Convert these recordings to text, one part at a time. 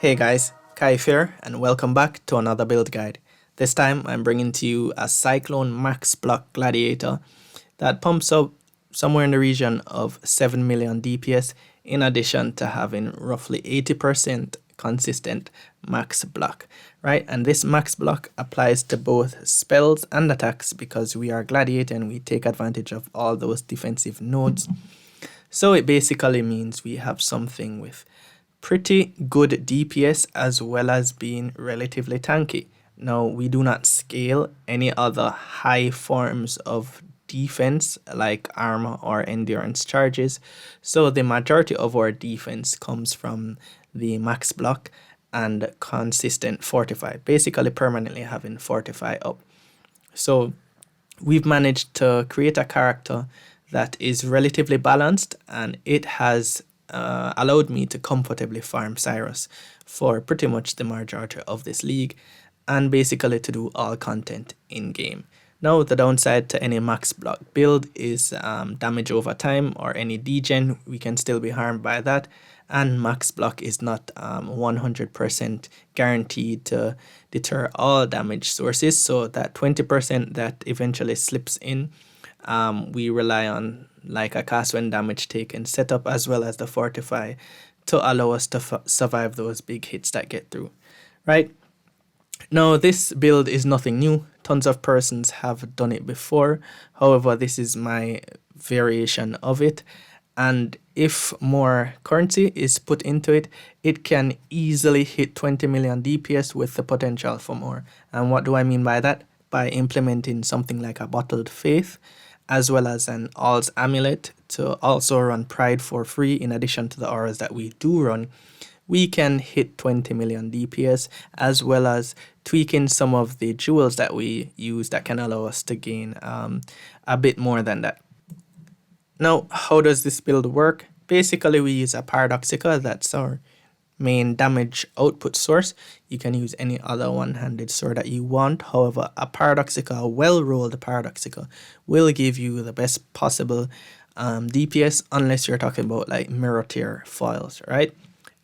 Hey guys, Kai here, and welcome back to another build guide. This time I'm bringing to you a Cyclone max block Gladiator that pumps up somewhere in the region of 7 million DPS, in addition to having roughly 80% consistent max block, right? And this max block applies to both spells and attacks because we are Gladiator and we take advantage of all those defensive nodes. So it basically means we have something with pretty good DPS as well as being relatively tanky. Now, we do not scale any other high forms of defense like armor or endurance charges, so the majority of our defense comes from the max block and consistent fortify, basically permanently having fortify up. So we've managed to create a character that is relatively balanced, and it has allowed me to comfortably farm Cyrus for pretty much the majority of this league, and basically to do all content in game. Now, the downside to any max block build is damage over time, or any degen, we can still be harmed by that, and max block is not 100% guaranteed to deter all damage sources, so that 20% that eventually slips in, we rely on like a cast when damage taken setup as well as the fortify to allow us to survive those big hits that get through, right? Now, this build is nothing new. Tons of persons have done it before. However, this is my variation of it. And if more currency is put into it, it can easily hit 20 million DPS with the potential for more. And what do I mean by that? By implementing something like a Bottled Faith, as well as an All's Amulet to also run Pride for free in addition to the auras that we do run, we can hit 20 million DPS, as well as tweaking some of the jewels that we use that can allow us to gain a bit more than that. Now, how does this build work? Basically, we use a Paradoxica, that's our main damage output source. You can use any other one-handed sword that you want. However, a Paradoxica, a well-rolled Paradoxica, will give you the best possible DPS, unless you're talking about like mirror tier foils, right?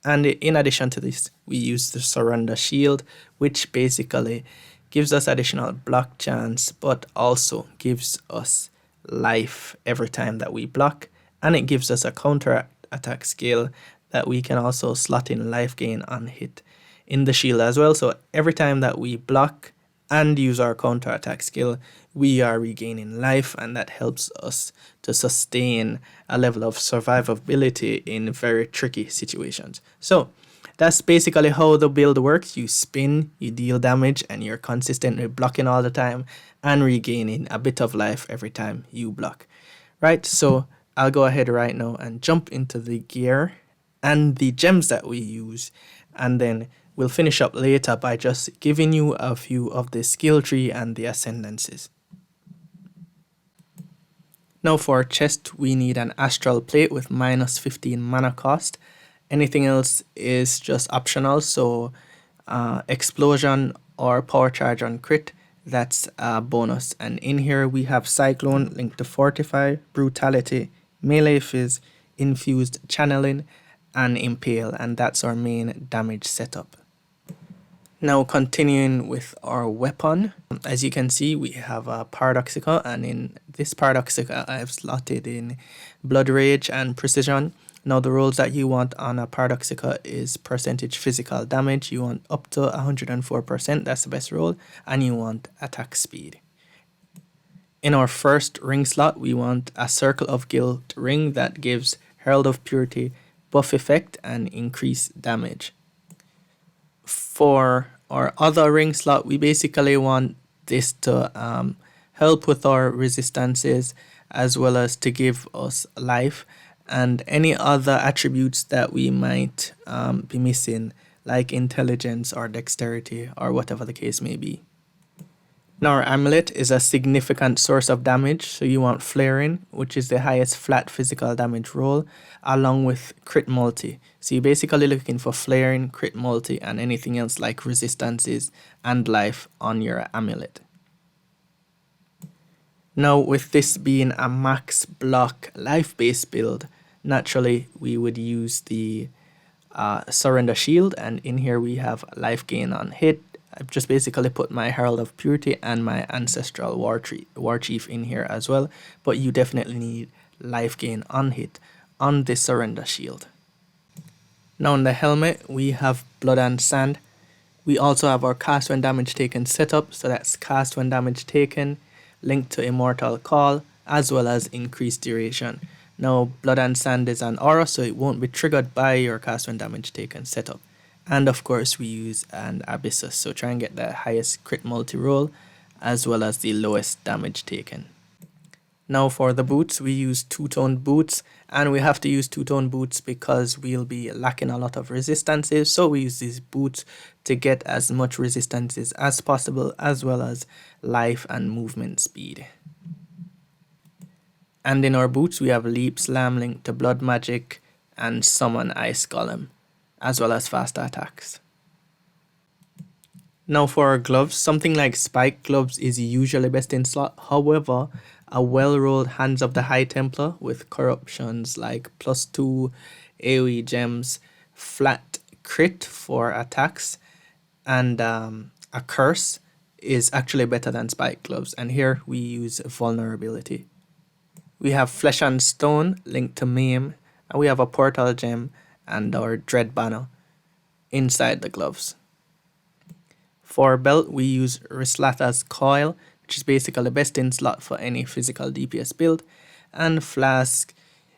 And in addition to this, we use the Surrender Shield, which basically gives us additional block chance, but also gives us life every time that we block, and it gives us a counter attack skill that we can also slot in life gain on hit in the shield as well. So every time that we block and use our counter attack skill, we are regaining life, and that helps us to sustain a level of survivability in very tricky situations. So that's basically how the build works. You spin, you deal damage, and you're consistently blocking all the time and regaining a bit of life every time you block, right? So I'll go ahead right now and jump into the gear and the gems that we use, and then we'll finish up later by just giving you a few of the skill tree and the ascendancies. Now, for our chest, we need an astral plate with minus 15 mana cost. Anything else is just optional, so explosion or power charge on crit, that's a bonus. And in here we have Cyclone linked to Fortify, Brutality, Melee Fizz, Infused Channeling, and Impale, and that's our main damage setup. Now, continuing with our weapon, as you can see, we have a Paradoxica, and in this Paradoxica I've slotted in Blood Rage and Precision. Now, the rolls that you want on a Paradoxica is percentage physical damage. You want up to 104%, that's the best roll, and you want attack speed. In our first ring slot, we want a Circle of Guilt ring that gives Herald of Purity buff effect and increase damage. For our other ring slot, we basically want this to help with our resistances, as well as to give us life and any other attributes that we might be missing, like intelligence or dexterity or whatever the case may be. Now, our amulet is a significant source of damage, so you want flaring, which is the highest flat physical damage roll, along with crit multi. So you're basically looking for flaring, crit multi, and anything else like resistances and life on your amulet. Now, with this being a max block life-based build, naturally we would use the surrender shield, and in here we have life gain on hit. I've just basically put my Herald of Purity and my Ancestral War Chief in here as well, but you definitely need life gain on hit on the surrender shield. Now on the helmet we have Blood and Sand. We also have our cast when damage taken setup, so that's cast when damage taken, linked to Immortal Call, as well as increased duration. Now Blood and Sand is an aura, so it won't be triggered by your cast when damage taken setup. And of course we use an Abyssus, so try and get the highest crit multi-roll as well as the lowest damage taken. Now for the boots, we use two-tone boots, and we have to use two-tone boots because we'll be lacking a lot of resistances, so we use these boots to get as much resistances as possible, as well as life and movement speed. And in our boots we have Leap Slam linked to Blood Magic and Summon Ice Golem, as well as faster attacks. Now for our gloves, something like Spike Gloves is usually best in slot. However, a well-rolled Hands of the High Templar with corruptions like +2 AoE gems, flat crit for attacks, and a curse is actually better than Spike Gloves, and here we use vulnerability. We have Flesh and Stone linked to Maim, and we have a Portal Gem and our Dread Banner inside the gloves. For belt, we use Rislatha's Coil, which is basically best in slot for any physical DPS build. And Flask,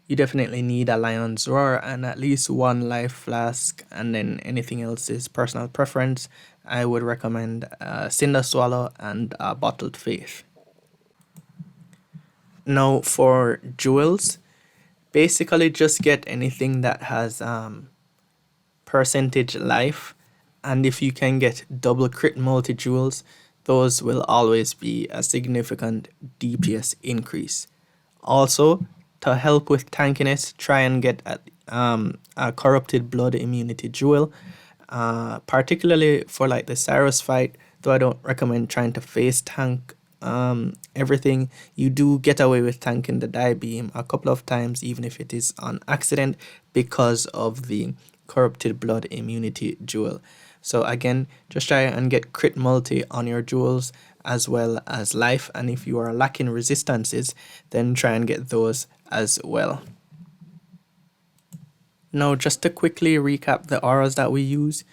you definitely need a Lion's Roar and at least one Life Flask, and then anything else is personal preference. I would recommend Cinder Swallow and Bottled Faith. Now for jewels, basically just get anything that has percentage life, and if you can get double crit multi-jewels, those will always be a significant DPS increase. Also, to help with tankiness, try and get a Corrupted Blood immunity jewel, particularly for like the Cyrus fight, though I don't recommend trying to face tank everything. You do get away with tanking the die beam a couple of times, even if it is on accident, because of the Corrupted Blood immunity jewel. So again, just try and get crit multi on your jewels as well as life, and if you are lacking resistances, then try and get those as well. Now just to quickly recap the auras that we use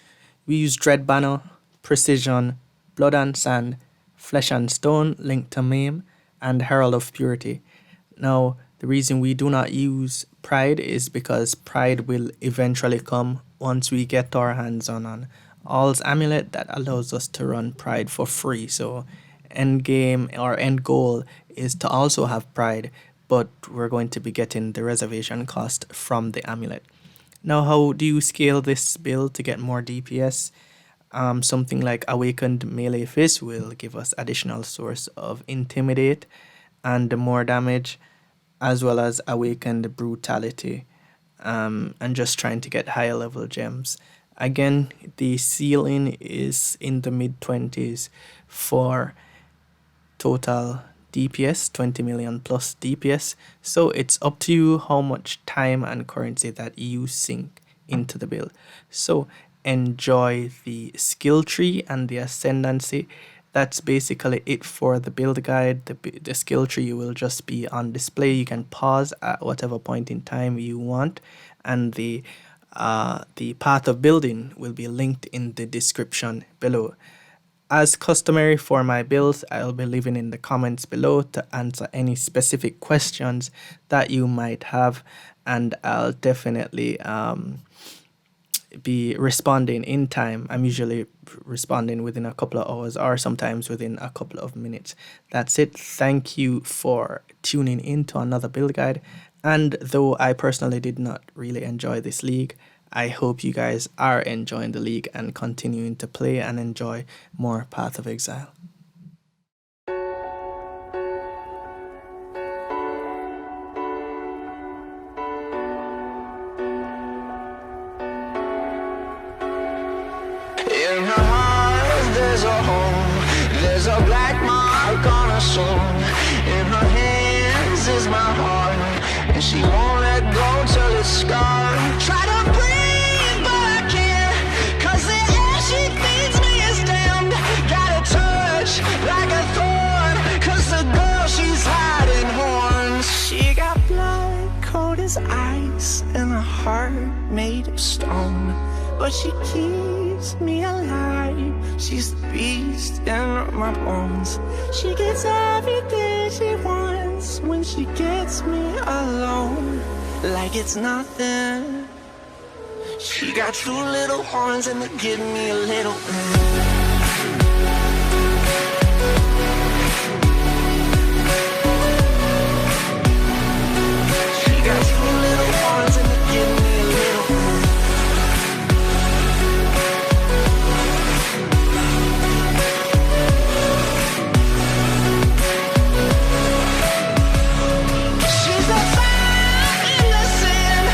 Dread Banner, Precision, Blood and Sand, Flesh and Stone linked to Maim, and Herald of Purity. Now the reason we do not use Pride is because Pride will eventually come once we get our hands on All's Amulet that allows us to run Pride for free. So end game or end goal is to also have Pride, but we're going to be getting the reservation cost from the amulet. Now how do you scale this build to get more DPS? Something like Awakened Melee Fist will give us additional source of Intimidate and more damage, as well as Awakened Brutality, and just trying to get higher level gems. Again, the ceiling is in the mid-20s for total DPS, 20 million plus DPS, so it's up to you how much time and currency that you sink into the build. So enjoy the skill tree and the Ascendancy. That's basically it for the build guide. The skill tree will just be on display. You can pause at whatever point in time you want, and the path of building will be linked in the description below. As customary for my builds, I'll be leaving in the comments below to answer any specific questions that you might have, and I'll definitely be responding in time. I'm usually responding within a couple of hours or sometimes within a couple of minutes. That's it. Thank you for tuning in to another build guide. And though I personally did not really enjoy this league, I hope you guys are enjoying the league and continuing to play and enjoy more Path of Exile. In her heart there's a hole, there's a black mark on her soul. In her hands is my heart, and she won't let go till it's scarred. Try to breathe, but heart made of stone, but she keeps me alive. She's the beast in my bones. She gets everything she wants when she gets me alone, like it's nothing. She got two little horns and they give me a little She got two little horns and they give me a little She's the fire in the sand,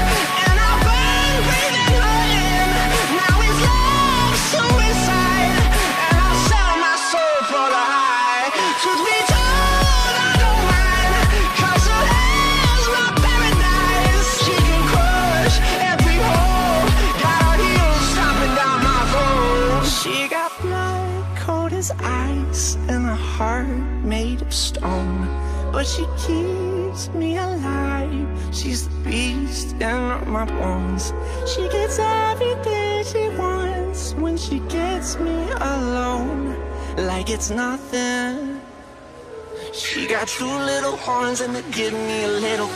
and I burn breathing her in. Now it's love suicide, and I'll sell my soul for the high. Truth be told, I don't mind, 'cause her hair's my paradise. She can crush every hole, got her heels stomping down my foes. She got blood cold as ice and a heart made of stone, but she keeps me alive. She's the beast in my bones. She gets everything she wants when she gets me alone, like it's nothing. She got two little horns and they give me a little